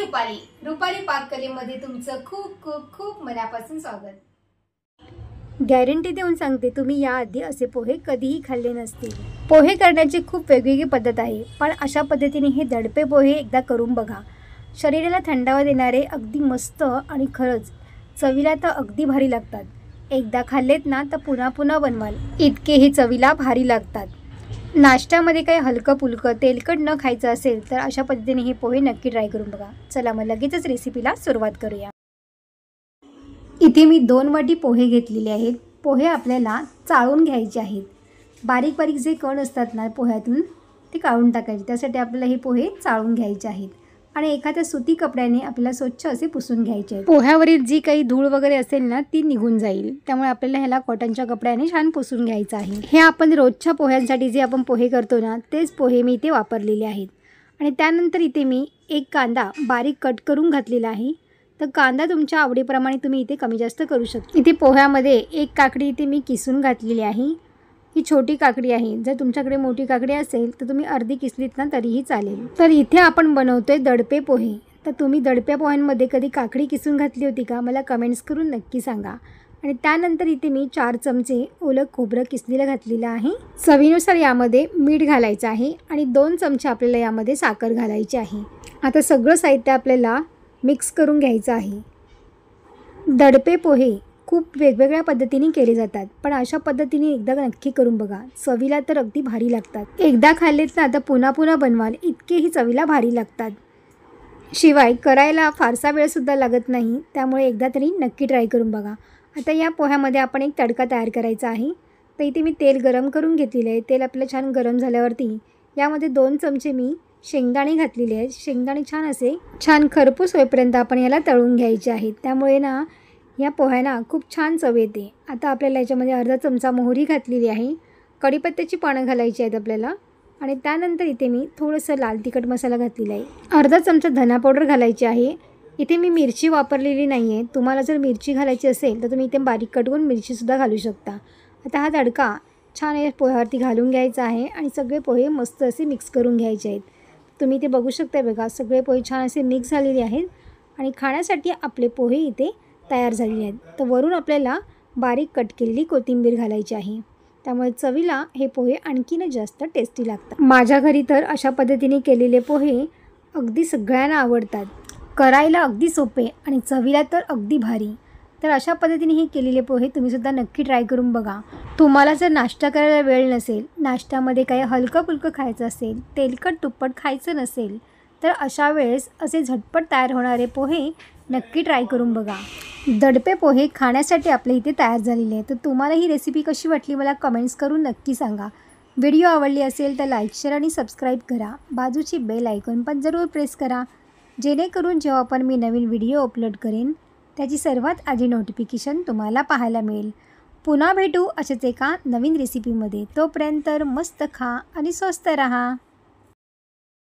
रुपाली रुपाली पाककलेमध्ये तुमचं खूप खूप खूप मनापासून स्वागत। गॅरंटी देऊन सांगते, तुम्ही याआधी असे पोहे कधीही खाल्ले नसतील। पोहे करण्याची खूप वेगवेगळी पद्धत आहे, पण अशा पद्धतीने हे दडपे पोहे एकदा करून बघा। शरीराला थंडावा देणारे, अगदी मस्त आणि खरंच चवीला तर अगदी भारी लागतात। एकदा खाल्लेत ना तर पुन्हा पुन्हा बनवाल, इतके हे चवीला भारी लागतात। नाश्त्यामध्ये काही हलकं फुलकं तेलकट न खायचं असेल तर अशा पद्धतीने हे पोहे नक्की ट्राय करून बघा। चला मग लगेचच रेसिपीला सुरुवात करूया। इथे मी 2 वाटी पोहे घेतलेले आहेत। पोहे आपल्याला चाळून घ्यायचे आहेत। बारीक बारीक जे कण असतात ना पोह्यातून ते काढून टाकायचे। त्यासाठी आपल्याला हे पोहे चाळून घ्यायचे आहेत आणि एखाद्या सुती कपड्याने आपल्याला स्वच्छ असे पुसून घ्यायचे आहेत। पोह्यावरील जी काही धूळ वगैरे असेल ना ती निघून जाईल, त्यामुळे आपल्याला ह्याला कॉटनच्या कपड्याने छान पुसून घ्यायचं आहे। हे आपण रोजच्या पोह्यांसाठी जे आपण पोहे करतो ना तेच पोहे मी इथे वापरलेले आहेत। आणि त्यानंतर इथे मी एक कांदा बारीक कट करून घातलेला आहे। तर कांदा तुमच्या आवडीप्रमाणे तुम्ही इथे कमी जास्त करू शकता। इथे पोह्यामध्ये एक काकडी इथे मी किसून घातलेली आहे। ही छोटी काकडी आहे, जर तुमच्याकडे मोठी काकडी असेल तर तुम्ही अर्धी किसलीत ना तरीही चालेल। तर इथे आपण बनवतोय दडपे पोहे। तर तुम्ही दडप्या पोह्यांमध्ये कधी काकडी किसून घातली होती का, मला कमेंट्स करून नक्की सांगा। आणि त्यानंतर इथे मी 4 चमचे ओलं खोबरं किसलेलं घातलेलं आहे। चवीनुसार यामध्ये मीठ घालायचं आहे आणि 2 चमचे आपल्याला यामध्ये साखर घालायची आहे। आता सगळं साहित्य आपल्याला मिक्स करून घ्यायचं आहे। दडपे पोहे खूप वेगवेगळ्या पद्धतीने केले जातात, पण अशा पद्धतीने एकदा नक्की करून बघा। चवीला तर अगदी भारी लागतात। एकदा खाल्लेत ना तर पुन्हा पुन्हा बनवाल, इतकेही चवीला भारी लागतात। शिवाय करायला फारसा वेळसुद्धा लागत नाही, त्यामुळे एकदा तरी नक्की ट्राय करून बघा। आता या पोह्यामध्ये आपण एक तडका तयार करायचा आहे। तर इथे मी तेल गरम करून घेतलेलं आहे। तेल आपलं छान गरम झाल्यावरती यामध्ये 2 चमचे मी शेंगदाणे घातलेले आहेत। शेंगदाणे छान खरपूस होईपर्यंत आपण याला तळून घ्यायचे आहेत, त्यामुळे ना या पोह्यांना खूप छान चव येते। आता आपल्याला याच्यामध्ये अर्धा चमचा मोहरी घातलेली आहे। कढीपत्त्याची पानं घालायची आहेत आपल्याला। आणि त्यानंतर इथे मी थोडंसं लाल तिखट मसाला घातलेला आहे। अर्धा चमचा धना पावडर घालायची आहे। इथे मी मिरची वापरलेली नाही आहे, तुम्हाला जर मिरची घालायची असेल तर तुम्ही इथे बारीक कट करून मिरचीसुद्धा घालू शकता। आता हा तडका छान या पोह्यावरती घालून घ्यायचा आहे आणि सगळे पोहे मस्त असे मिक्स करून घ्यायचे आहेत। तुम्ही इथे बघू शकता बघा, सगळे पोहे छान असे मिक्स झालेले आहेत आणि खाण्यासाठी आपले पोहे इथे तयार झालेले आहेत। तर वरून आपल्याला बारीक कट केलेली कोथिंबीर घालायची आहे, त्यामुळे चवीला हे पोहे आणखीन जास्त टेस्टी लागतात। माझ्या घरी तर अशा पद्धतीने केलेले पोहे अगदी सगळ्यांना आवडतात। करायला अगदी सोपे आणि चवीला तर अगदी भारी। तर अशा पद्धतीने हे केलेले पोहे तुम्हीसुद्धा नक्की ट्राय करून बघा। तुम्हाला जर नाश्ता करायला वेळ नसेल, नाश्त्यामध्ये काही हलकं फुलकं खायचं असेल, तेलकट तुप्पट खायचं नसेल, तर अशा वेळेस असे झटपट तयार होणारे पोहे नक्की ट्राय करून बघा। दडपे पोहे खाण्यासाठी आपल्या इथे तयार झालेले आहे। तर तुम्हाला ही रेसिपी कशी वाटली मला कमेंट्स करून नक्की सांगा। व्हिडिओ आवडली असेल तर लाईक, शेअर आणि सबस्क्राईब करा। बाजूची बेल आयकॉन पण जरूर प्रेस करा, जेणेकरून जेव्हा पण मी नवीन व्हिडिओ अपलोड करेन त्याची सर्वात आधी नोटिफिकेशन तुम्हाला पाहायला मिळेल। पुन्हा भेटू अशाच एका नवीन रेसिपीमध्ये। तोपर्यंत मस्त खा आणि स्वस्त रहा।